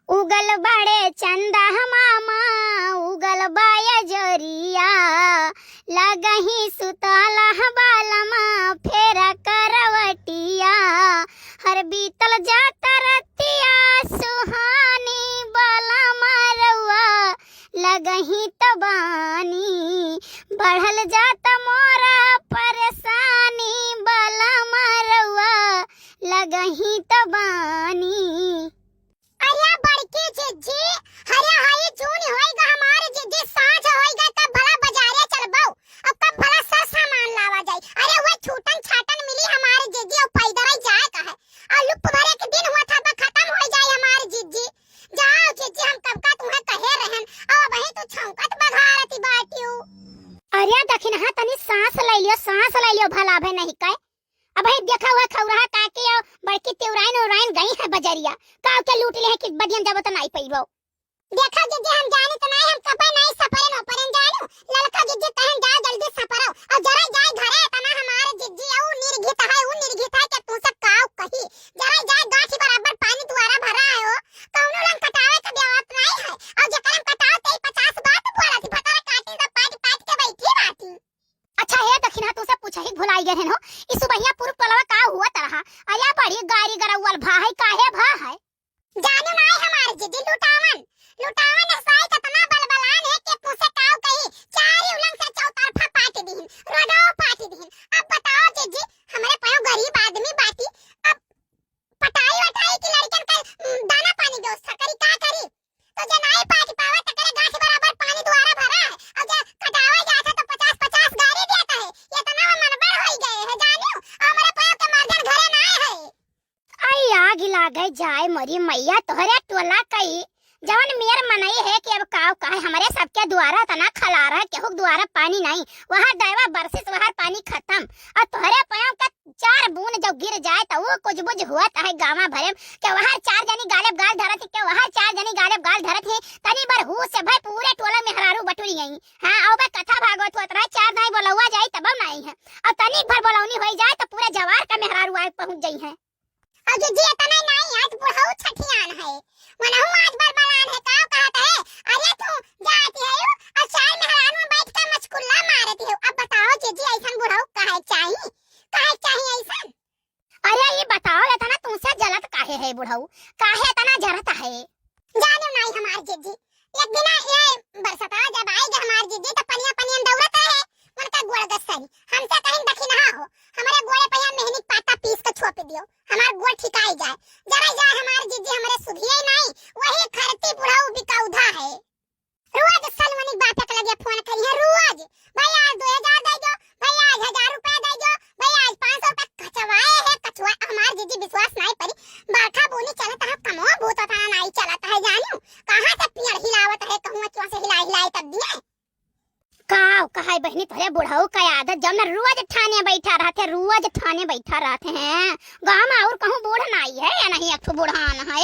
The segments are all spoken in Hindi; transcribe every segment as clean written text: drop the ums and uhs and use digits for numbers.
उगल बड़े चंदा मामा उगल बाया जरिया लगही सुतला बालमा फेरा करवटिया हर बीतल जाता रतिया सुहानी बालमा रउआ लगही तबानी बढ़ल जाता मोरा परेशानी बालमा रउआ लगही तबानी। अरे बड़की जिज्जी हरे हाई जून होएगा हमारे जिज्जी सांझ होएगा तब भला बाजारे चलबो अब कब भला सब सामान लावा जाई। अरे वो छूटन छाटन मिली हमारे जिज्जी और पैदल ही जाए का है और लुप भरे के दिन हुआ था खत्म हो जाए हमारे जिज्जी। जाओ जिज्जी हम कब का तुम्हें कहे रहन अब वही तो छौकत बघारती बाटियो। अरे दखिन हां तनी सांस ले लियो भला भे नहीं कहे अब भाई देखा हुआ खौरा काके और बड़की तेवराइन गई है बजरिया काव के लूट ले है कि बदियन जब तो नहीं पईबो। देखा जिज्जी हम जाने तो नहीं हम कपे नहीं सपरे न परन जानू ललका जिज्जी कहन जा जल्दी सपरो और जरा जाए घरे तना हमारे जिज्जी औ निर्घित है कि तू सब काव कही जरा जाए गाठी बराबर पानी द्वारा भरा है हो कौनो लन कटावे के देवत नहीं है और जकरम कटाव ते 50 बात बोला थी भतरा काटी तो पाट के बैठी बाटी। अच्छा है दखिना तू सब पूछा ही भुलाई गए हो इस सुबहिया पूर्व पलवा का हुआ तरहा आया बड़ी गाड़ी गरौल भा है काहे भा है जानो नहीं हमारे जिद्दी लुटावन साई कितना बलबलान है कि पूछे काव कही चारी उलन से चौतरफा पाट दीन रोडो पाट दीन। अब बताओ जिज्जी हमारे पायो गरीब आदमी बाटी अब पटाई वटाई की लड़कन का दाना पानी व्यवस्था करी का करी तो जनाई पाट पावा तकरे गाछ बराबर पानी द्वारा भरा है और जब कटावा जाता तो 50 गाड़ी देता है ये तना मनबर हो गए है जानियो हमारे पायो के मर्दन घरे ना है। आई आग लागे जाए मरी मैया तोहरे टोला कई जवन मेर मनई है कि अब काव काहे हमारे सबके द्वारा तना खलारा केहू द्वारा पानी नहीं वहां दैवा बरसिस वहां पानी खत्म और तोहरे पायो का 4 बूंद जब गिर जाए तो वो कुछ बुझ हुआ है गावा भरे के वहां 4 जनी गालब गाल धरत के वहां 4 जनी गालब गाल धरत है तनी बार हु से भाई पूरे टोला में हरारू बटुरी गई। हां और बे कथा भागवत होत रहा 4 दाई बोलवा जाए तब नहीं है और तनी भर बोलौनी हो जाए तो पूरे जवार का मेहरारू आए पहुंच गई है और जो जी तना नहीं आज बुढ़ाऊ छठियान है मनहु आज बलबलान है काव कहता है अरे तू जाती है और चाय मेहरान में बैठ कर मचकुल्ला मारती है। अब बताओ जीजी ऐसन बुढ़ाऊ काहे चाहिए ऐसन। अरे ये बताओ ले तना तुमसे जलत काहे है बुढ़ाऊ काहे तना जरत है जानो नहीं हमार जीजी एक दिन ये बरसता जब आएगा हमार जीजी तो पनिया दौड़त है मन का गोड़ गसरी हमसे कहीं दखी ना हो हमारे गोड़े पे मेहनी पाता पीस के छोप दियो हमार गोड़ ठिकाई जाए जरा जा हमार जीजी हमारे सुधिए नहीं वही खरती बुढ़ाऊ बिकाउधा है। रोज सलमनी बात के लगे फोन करी है रोज भाई आज 2000 दे दो भाई आज 1000 रुपए दे दो भाई आज 500 रुपए खचवाए है कछुआ हमार जीजी विश्वास नहीं पड़ी बाठा बोनी चलत है कमो भूत था नहीं चलत है जानू कहां से पियर हिलावत है कहूं चुआ से हिलाई तब दिए काव कहाई बहनी तोरे बुढ़ाऊ का आदत जब ना रोज ठाने बैठा रहते हैं गांव में और कहूं बूढ़ नहीं है या नहीं एक बूढ़ान है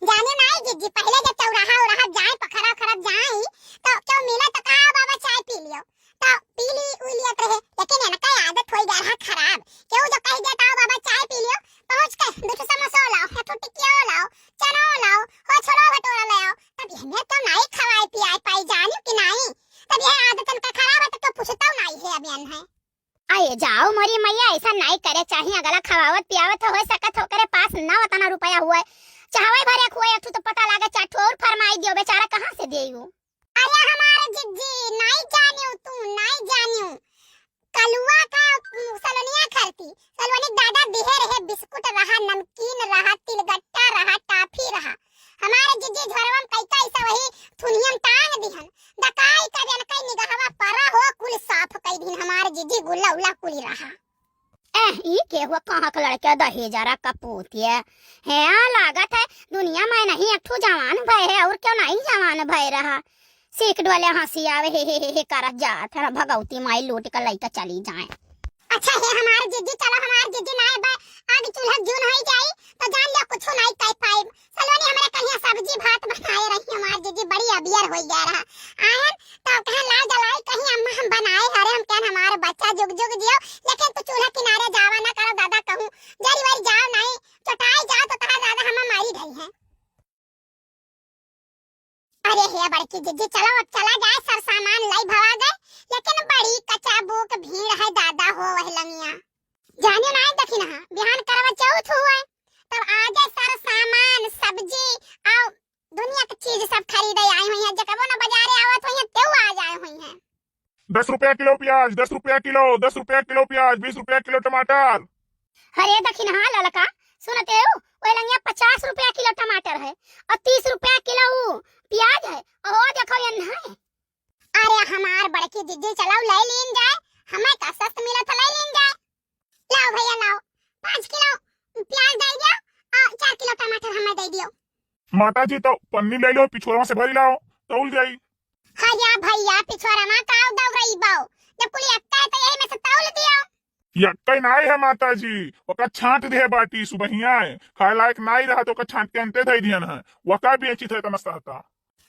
जाने नहीं जिज्जी पहले जब चौराहा जाए पखरा खरब जाए तो क्यों मिला तो कहा बाबा चाय पी लियो तो पी ली उलियत रहे लेकिन इनका आदत हो गया है खराब क्यों जो कह देता हो बाबा चाय पी लियो पहुंच के दूध समोसा लाओ है तो टिकियो लाओ चनो लाओ हो छोड़ो भटोरा ले आओ तब इन्हें तो नहीं खवाए पियाए पाई जानियो कि नहीं तब ये आदत इनका खराब है तो पूछता नहीं है अभियान है। आए जाओ मरी मैया ऐसा नहीं करे चाहिए अगला खवावत पियावत हो सकत हो करे पास ना उतना रुपया हुआ चाहवे भरे खुए तो पता लागे चाठो और फरमाई दियो बेचारा कहां से देयू। अरे हमारे जिज्जी नहीं जानियो कलुआ का सलोनिया खरती सलोनी दादा दिहे रहे बिस्कुट रहा नमकीन रहा तिलगट्टा रहा टाफी रहा हमारे जिज्जी झरवम कई ऐसा वही थुनियन टांग दिहन दकाई का जन कई निगहवा परा हो कुल साफ कई दिन हमारे जिज्जी गुल्ला उल्ला कुली रहा। ई के हुआ कहां का लड़का दहेजरा कपूतिया है लागत है दुनिया में नहीं एक जवान भय है और क्यों नहीं जवान भय रहा सीख डोले हंसी आवे हे करत जात है भगवती माई लूट कर लइका चली जाए। अच्छा है हमारे जिज्जी चलो हमारे जिज्जी ना बे आगे चूल्हा जून हो जाए तो जान लिया कुछ नहीं कह पाए सलोनी हमारे कहीं सब्जी भात बनाए रही हमारे जिज्जी बड़ी अबियर हो गया रहा आयन तो कहां ला जलाई कहीं अम्मा हम बनाए अरे हम कहन हमारे बच्चा जुग जुग जियो लेकिन तू चूल्हा किनारे जावा ना करो दादा कहूं जरी वारी जाओ नहीं चटाई जाओ तो कहा दादा हम मारी ढई है। अरे हे बड़की जिज्जी चलो अब चला जाए, सब सामान लाई भवा गए, लेकिन बड़ी कचाबूक भीड़ है दादा हो वह लंगिया। जाने ना दखिन हां बिहान करवा चौथ हुआ तब आजे सारा सामान सब्जी और दुनिया की चीज सब खरीदे आई हुई है, जकबो ना बाजारे आवत हुई है तेऊ आ जाए हुई है। 10 रुपया किलो प्याज, 10 रुपया किलो, 10 रुपया किलो प्याज, 20 रुपया किलो टमाटर। अरे दखिन हां ललका सुनते हो ओए लंगिया 50 रुपया किलो टमाटर है और 30 रुपया किलो प्याज है और देखो ये है। अरे हमार बड़की जिज्जी चलाओ ले लीन जाए, हमें का सस्त मिला तो ले लीन जाए। लाओ भैया लाओ 5 किलो प्याज दे दियो और 4 किलो टमाटर हमें दे दियो। माता जी तो पन्नी ले लो, पिछोरा से भरी लाओ, तौल जाई। हाँ या भैया पिछोरा मा काव दव रही बाओ, जब कुली अक्का है तो यही में से तौल दियो। यक्का नाई है माता जी, ओका छांट दे बाटी सुबहिया है, खाए लायक नाई रहा तो ओका छांट के अंते धई दियन है, वका बेची थे तमस सहता।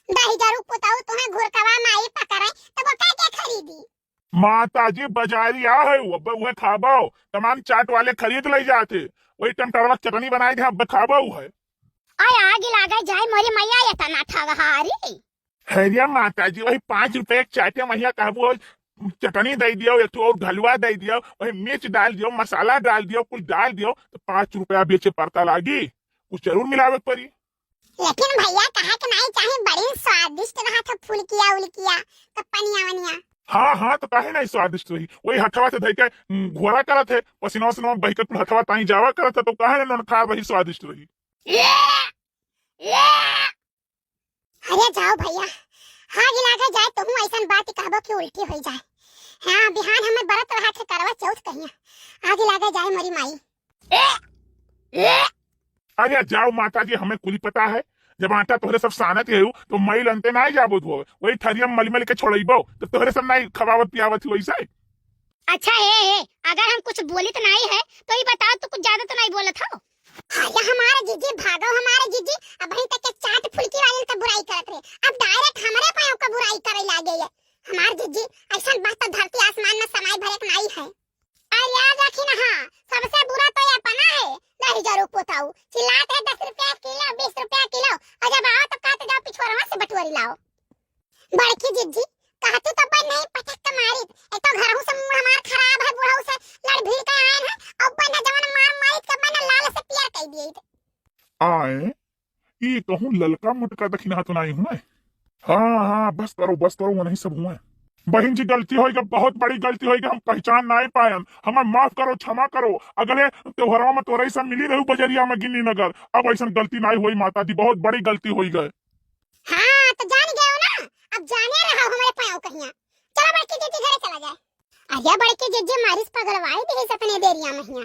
10,000 पुताऊ तुम्हें घुरकवा माई पकड़े तो वो क्या खरीदी। माता जी बाजारी आ है वह खाबो, तमाम चाट वाले खरीद ले जाते, वही टमाटर चटनी बनाई थे अब खाबो है। आय आगे लागे जाए मोरी मैया ये तना ठगहारी। हैरिया माता जी वही 5 रुपए चाटे मैया कहबो, चटनी दे दियो, एक और घलवा दे दियो, वही मिर्च डाल दियो, मसाला डाल दियो, कुछ डाल दियो तो 5 रुपया बेचे पड़ता लागी, कुछ जरूर मिलावे पड़ी। लेकिन भैया कहा कि नहीं चाहे बड़ी स्वादिष्ट रहा था फुलकिया उलकिया कपनिया वनिया। हाँ हाँ तो काहे नहीं स्वादिष्ट रही, वही हथवा से धई के घोरा करत है, पसीना वसीना बही के हथवा ताई जावा करत है, तो काहे न खा वही स्वादिष्ट रही। अरे जाओ भैया हाँ गिलागे जाए तुम ऐसा बात कहबो कि उल्टी हो जाए। हाँ बिहान हमें बरत रहा थे करवा चौथ कहिया आगे लागे जाए मोरी माई। अरे जाओ माता जी, हमें कुली पता है, जब आटा तोहरे सब सानत है तो मई लंते ना जाबो धो, वही थरिया मल मल के छोड़इबो तो तोहरे सब नहीं खवावत पियावत वैसा है। अच्छा है अगर हम कुछ बोली तो नहीं है तो ये बताओ तो कुछ ज्यादा तो नहीं बोलत हो। हां हमारे जीजी भागो हमारे जीजी अब वहीं तक के चाट फुलकी वाले तो बुराई करत रहे, अब डायरेक्ट हमारे पायों का बुराई करे लागे है। हमारे जीजी ऐसा बात तो धरती आसमान में समाई भरक नहीं है। अरे याद रखी ना हां सबसे बुरा तो ये अपना है, नहीं जरूर पोताऊ चिल्लाते 10 रुपया किलो 20 रुपया किलो और जब आओ तो कहते जाओ पिछोरवा से बटोरी लाओ। बड़की जीजी कहतू तो बन नहीं पटक के मारी, एक तो घरहू से मुंह हमार खराब है, बुढ़ऊ से लड़ भीड़ के आए हैं और बन जवन मार मारी के बन लाल से पियर कह दिए आए ये कहूँ ललका मुटका दखिना तो नहीं हुआ। हाँ हाँ बस करो वो नहीं सब हुआ। बहन जी गलती होगी, बहुत बड़ी गलती होगी, हम पहचान नहीं पाए, हमें माफ करो क्षमा करो, अगले त्योहारों में तोरे सब मिली रहू बजरिया में गिन्नी नगर, अब ऐसा गलती नहीं हुई माता जी, बहुत बड़ी गलती हुई गए। हाँ तो जान गए हो ना, अब जाने रहा हमारे पायों कहिया। चलो बड़की जीजी घरे चला जाए। अरे बड़की जीजी मारिस पगलवाई दी सपने देरिया में हिया।